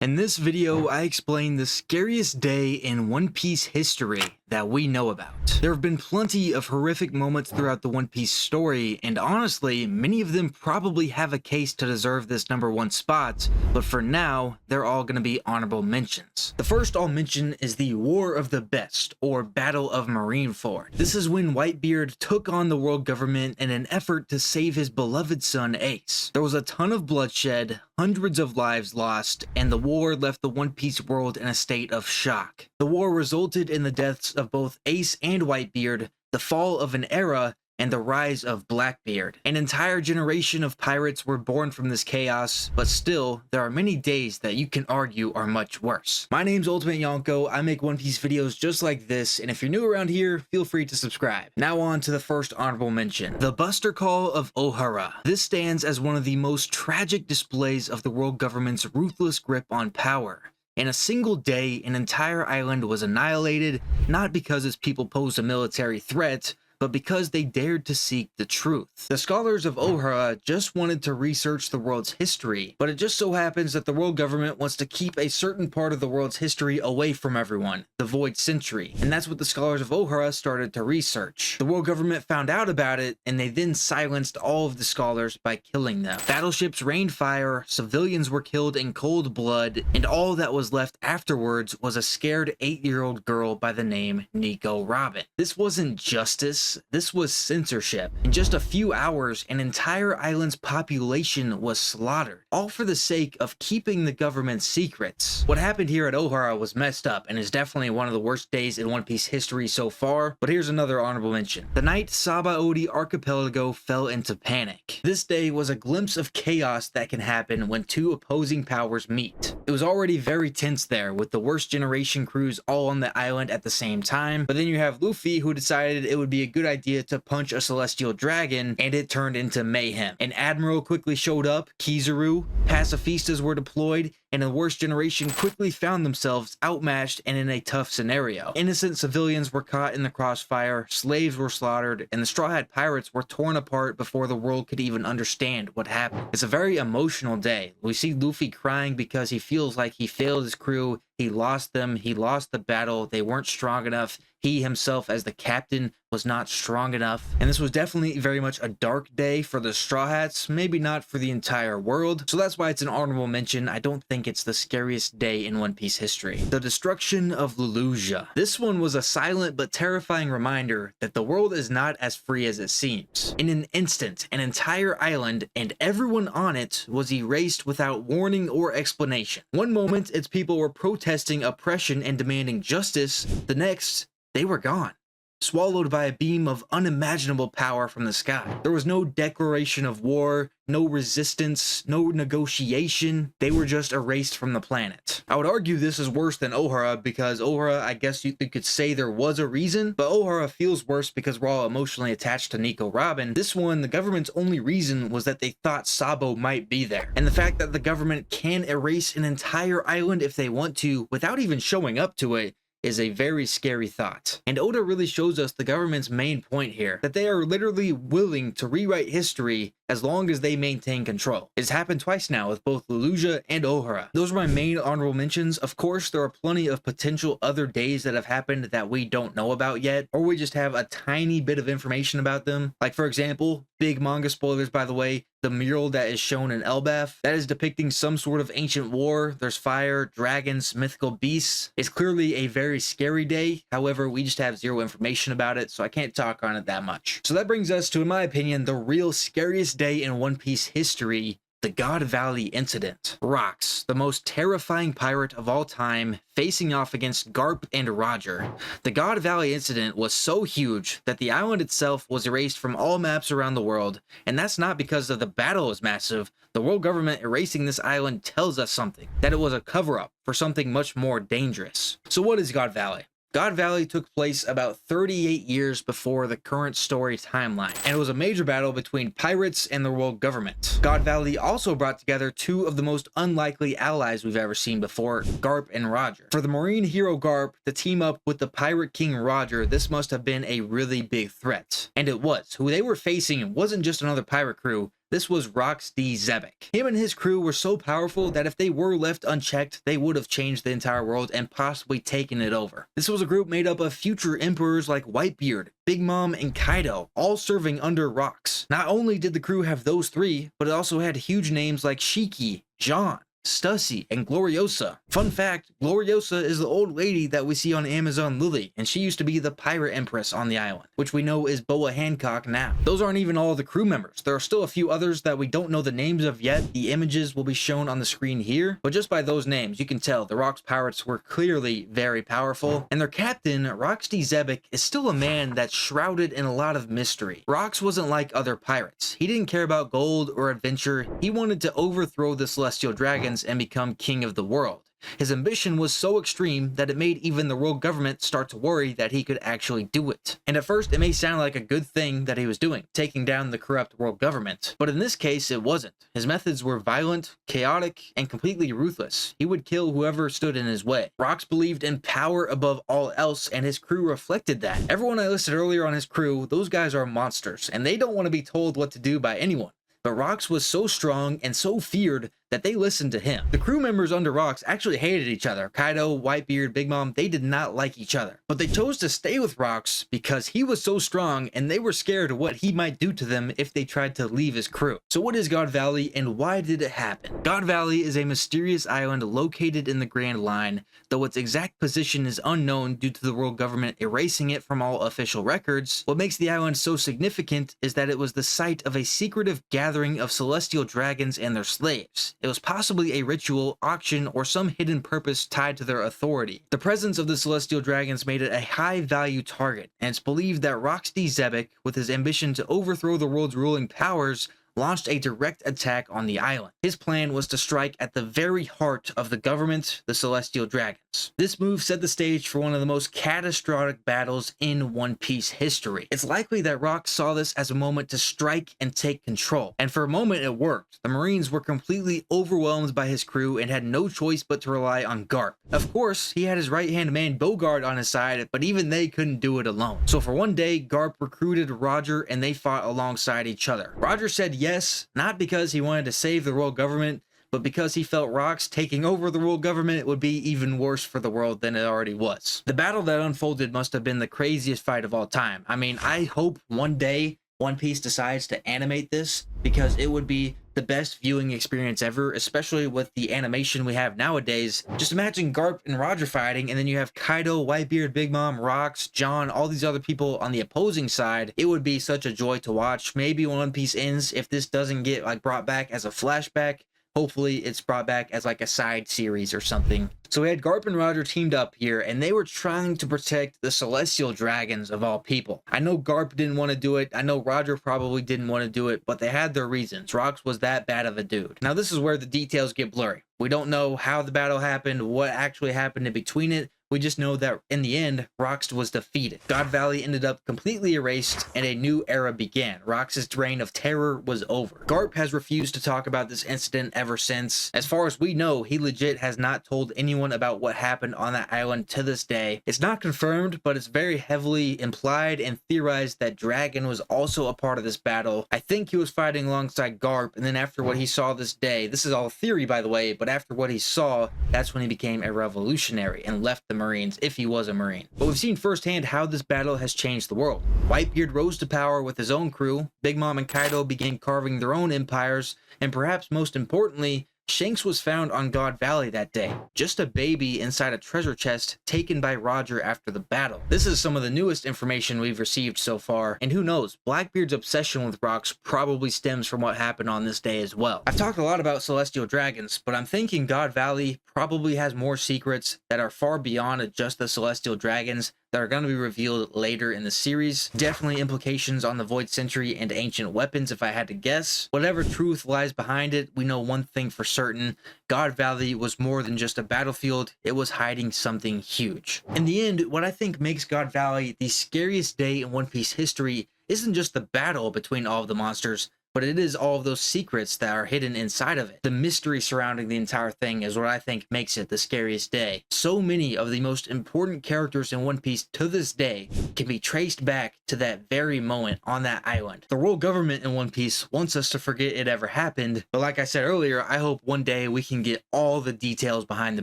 In this video, I explain the scariest day in One Piece history that we know about. There have been plenty of horrific moments throughout the One Piece story, and honestly, many of them probably have a case to deserve this #1 spot, but for now, they're all going to be honorable mentions. The first I'll mention is the War of the Best, or Battle of Marineford. This is when Whitebeard took on the world government in an effort to save his beloved son Ace. There was a ton of bloodshed, hundreds of lives lost, and the war left the One Piece world in a state of shock. The war resulted in the deaths of both Ace and Whitebeard, the fall of an era, and the rise of Blackbeard. An entire generation of pirates were born from this chaos, but still, there are many days that you can argue are much worse. My name's ultimateyonko. I make One Piece videos just like this, and if you're new around here, feel free to subscribe. Now on to the first honorable mention. The Buster Call of Ohara. This stands as one of the most tragic displays of the world government's ruthless grip on power. In a single day, an entire island was annihilated, not because its people posed a military threat, but because they dared to seek the truth. The scholars of Ohara just wanted to research the world's history, but it just so happens that the world government wants to keep a certain part of the world's history away from everyone, the Void Century, and that's what the scholars of Ohara started to research. The world government found out about it, and they then silenced all of the scholars by killing them. Battleships rained fire, civilians were killed in cold blood, and all that was left afterwards was a scared 8-year-old girl by the name Nico Robin. This wasn't justice. This was censorship. In just a few hours, an entire island's population was slaughtered, all for the sake of keeping the government's secrets. What happened here at Ohara was messed up and is definitely one of the worst days in One Piece history so far, but here's another honorable mention. The night Sabaody Archipelago fell into panic. This day was a glimpse of chaos that can happen when two opposing powers meet. It was already very tense there, with the worst generation crews all on the island at the same time, but then you have Luffy, who decided it would be a good idea to punch a celestial dragon, and it turned into mayhem. An admiral quickly showed up, Kizaru, pacifistas were deployed, and the worst generation quickly found themselves outmatched and in a tough scenario. Innocent civilians were caught in the crossfire, slaves were slaughtered, and the Straw Hat Pirates were torn apart before the world could even understand what happened. It's a very emotional day. We see Luffy crying because he feels like he failed his crew, he lost them, he lost the battle, they weren't strong enough, he himself as the captain was not strong enough, and this was definitely very much a dark day for the Straw Hats, maybe not for the entire world, so that's why it's an honorable mention. I don't think it's the scariest day in One Piece history. The destruction of Lulusia. This one was a silent but terrifying reminder that the world is not as free as it seems. In an instant, an entire island and everyone on it was erased without warning or explanation. One moment, its people were protesting oppression and demanding justice, the next, they were gone, swallowed by a beam of unimaginable power from the sky. There was no declaration of war, no resistance, no negotiation. They were just erased from the planet. I would argue this is worse than Ohara, because Ohara, I guess you could say there was a reason, but Ohara feels worse because we're all emotionally attached to Nico Robin. This one, the government's only reason was that they thought Sabo might be there. And the fact that the government can erase an entire island if they want to without even showing up to it is a very scary thought. And Oda really shows us the government's main point here, that they are literally willing to rewrite history as long as they maintain control. It's happened twice now with both Lulusia and Ohara. Those are my main honorable mentions. Of course, there are plenty of potential other days that have happened that we don't know about yet, or we just have a tiny bit of information about them. Like, for example, big manga spoilers by the way, the mural that is shown in Elbaf, that is depicting some sort of ancient war. There's fire, dragons, mythical beasts. It's clearly a very scary day. However, we just have zero information about it, so I can't talk on it that much. So that brings us to, in my opinion, the real scariest day in One Piece history, the God Valley Incident. Rox, the most terrifying pirate of all time, facing off against Garp and Roger. The God Valley Incident was so huge that the island itself was erased from all maps around the world, and that's not because of the battle is massive. The world government erasing this island tells us something, that it was a cover-up for something much more dangerous. So what is God Valley? God Valley took place about 38 years before the current story timeline, and it was a major battle between pirates and the world government. God Valley also brought together two of the most unlikely allies we've ever seen before, Garp and Roger. For the marine hero Garp to team up with the pirate king Roger, this must have been a really big threat. And it was. Who they were facing wasn't just another pirate crew, This was Rox D. Zebek. Him and his crew were so powerful that if they were left unchecked, they would have changed the entire world and possibly taken it over. This was a group made up of future emperors like Whitebeard, Big Mom, and Kaido, all serving under Rox. Not only did the crew have those three, but it also had huge names like Shiki, John, Stussy, and Gloriosa. Fun fact, Gloriosa is the old lady that we see on Amazon Lily, and she used to be the pirate empress on the island, which we know is Boa Hancock now. Those aren't even all of the crew members. There are still a few others that we don't know the names of yet. The images will be shown on the screen here, but just by those names, you can tell the Rox pirates were clearly very powerful, and their captain, Rox D. Zebek, is still a man that's shrouded in a lot of mystery. Rox wasn't like other pirates. He didn't care about gold or adventure. He wanted to overthrow the Celestial Dragons and become king of the world. His ambition was so extreme that it made even the world government start to worry that he could actually do it. And at first, it may sound like a good thing that he was doing, taking down the corrupt world government. But in this case, it wasn't. His methods were violent, chaotic, and completely ruthless. He would kill whoever stood in his way. Rox believed in power above all else, and his crew reflected that. Everyone I listed earlier on his crew, those guys are monsters, and they don't want to be told what to do by anyone. But Rox was so strong and so feared that they listened to him. The crew members under Rox actually hated each other. Kaido, Whitebeard, Big Mom, they did not like each other. But they chose to stay with Rox because he was so strong and they were scared of what he might do to them if they tried to leave his crew. So what is God Valley and why did it happen? God Valley is a mysterious island located in the Grand Line, though its exact position is unknown due to the world government erasing it from all official records. What makes the island so significant is that it was the site of a secretive gathering of celestial dragons and their slaves. It was possibly a ritual, auction, or some hidden purpose tied to their authority. The presence of the celestial dragons made it a high-value target, and it's believed that Rox D. Zebek, with his ambition to overthrow the world's ruling powers, launched a direct attack on the island. His plan was to strike at the very heart of the government, the Celestial Dragons. This move set the stage for one of the most catastrophic battles in One Piece history. It's likely that Rox saw this as a moment to strike and take control, and for a moment it worked. The Marines were completely overwhelmed by his crew and had no choice but to rely on Garp. Of course, he had his right-hand man Bogard on his side, but even they couldn't do it alone. So for one day, Garp recruited Roger and they fought alongside each other. Roger said yes, not because he wanted to save the world government, but because he felt Rox taking over the world government would be even worse for the world than it already was. The battle that unfolded must have been the craziest fight of all time. I mean, I hope one day One Piece decides to animate this, because it would be the best viewing experience ever, especially with the animation we have nowadays. Just imagine Garp and Roger fighting, and then you have Kaido, Whitebeard, Big Mom, Rox, John, all these other people on the opposing side. It would be such a joy to watch. Maybe when One Piece ends, if this doesn't get like brought back as a flashback, hopefully it's brought back as like a side series or something. So we had Garp and Roger teamed up here, and they were trying to protect the Celestial Dragons of all people. I know Garp didn't want to do it. I know Roger probably didn't want to do it, but they had their reasons. Rox was that bad of a dude. Now this is where the details get blurry. We don't know how the battle happened, what actually happened in between it. We just know that in the end, Rox was defeated. God Valley ended up completely erased and a new era began. Rox's reign of terror was over. Garp has refused to talk about this incident ever since. As far as we know, he legit has not told anyone about what happened on that island to this day. It's not confirmed, but it's very heavily implied and theorized that Dragon was also a part of this battle. I think he was fighting alongside Garp, and then after what he saw this day, this is all theory by the way, but after what he saw, that's when he became a revolutionary and left the Marines, if he was a Marine. But we've seen firsthand how this battle has changed the world. Whitebeard rose to power with his own crew, Big Mom and Kaido began carving their own empires, and perhaps most importantly, Shanks was found on God Valley that day, just a baby inside a treasure chest taken by Roger after the battle. This is some of the newest information we've received so far, and who knows, Blackbeard's obsession with Rox probably stems from what happened on this day as well. I've talked a lot about Celestial Dragons, but I'm thinking God Valley probably has more secrets that are far beyond just the Celestial Dragons that are going to be revealed later in the series. Definitely implications on the Void Century and ancient weapons if I had to guess. Whatever truth lies behind it, we know one thing for certain. God Valley was more than just a battlefield, it was hiding something huge. In the end, what I think makes God Valley the scariest day in One Piece history isn't just the battle between all of the monsters, but it is all of those secrets that are hidden inside of it. The mystery surrounding the entire thing is what I think makes it the scariest day. So many of the most important characters in One Piece to this day can be traced back to that very moment on that island. The world government in One Piece wants us to forget it ever happened, but like I said earlier, I hope one day we can get all the details behind the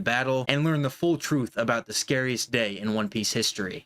battle and learn the full truth about the scariest day in One Piece history.